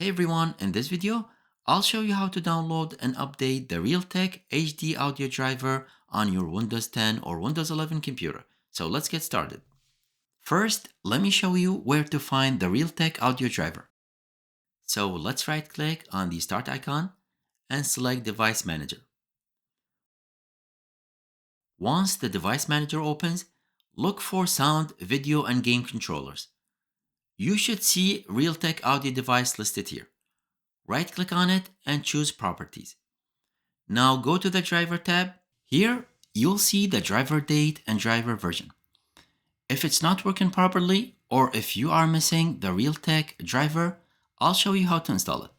Hey everyone, in this video, I'll show you how to download and update the Realtek HD audio driver on your Windows 10 or Windows 11 computer. So let's get started. First, let me show you where to find the Realtek audio driver. So let's right click on the start icon and select Device Manager. Once the Device Manager opens, look for Sound, Video and Game Controllers. You should see Realtek audio device listed here. Right-click on it and choose Properties. Now go to the Driver tab. Here, you'll see the driver date and driver version. If it's not working properly, or if you are missing the Realtek driver, I'll show you how to install it.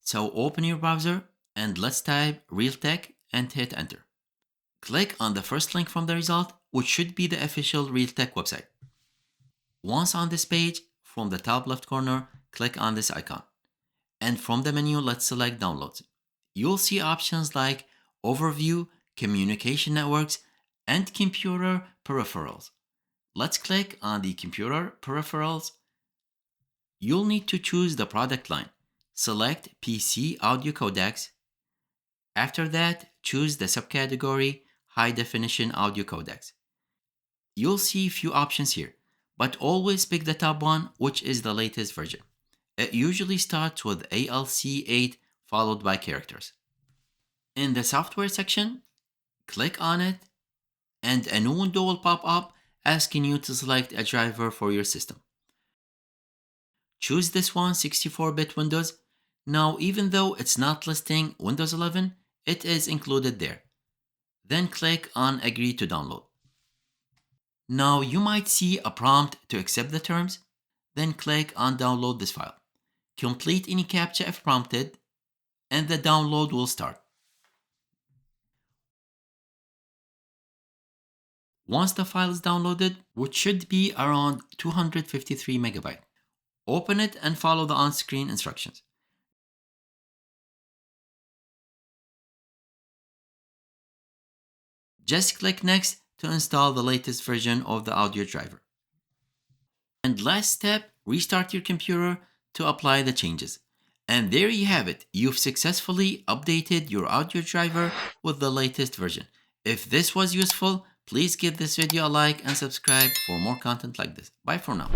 So open your browser and let's type Realtek and hit enter. Click on the first link from the result, which should be the official Realtek website. Once on this page, from the top left corner, click on this icon. And from the menu, let's select Downloads. You'll see options like Overview, Communication Networks, and Computer Peripherals. Let's click on the Computer Peripherals. You'll need to choose the product line. Select PC Audio Codecs. After that, choose the subcategory High Definition Audio Codecs. You'll see a few options here, but always pick the top one, which is the latest version. It usually starts with ALC8 followed by characters. In the software section, click on it and a new window will pop up asking you to select a driver for your system. Choose this one, 64-bit Windows. Now, even though it's not listing Windows 11, it is included there. Then click on Agree to download. Now you might see a prompt to accept the terms. Then click on Download this file. Complete any CAPTCHA if prompted, and the download will start. Once the file is downloaded, which should be around 253 MB, open it and follow the on-screen instructions. Just click Next to install the latest version of the audio driver. And last step, restart your computer to apply the changes. And there you have it. You've successfully updated your audio driver with the latest version. If this was useful, please give this video a like and subscribe for more content like this. Bye for now.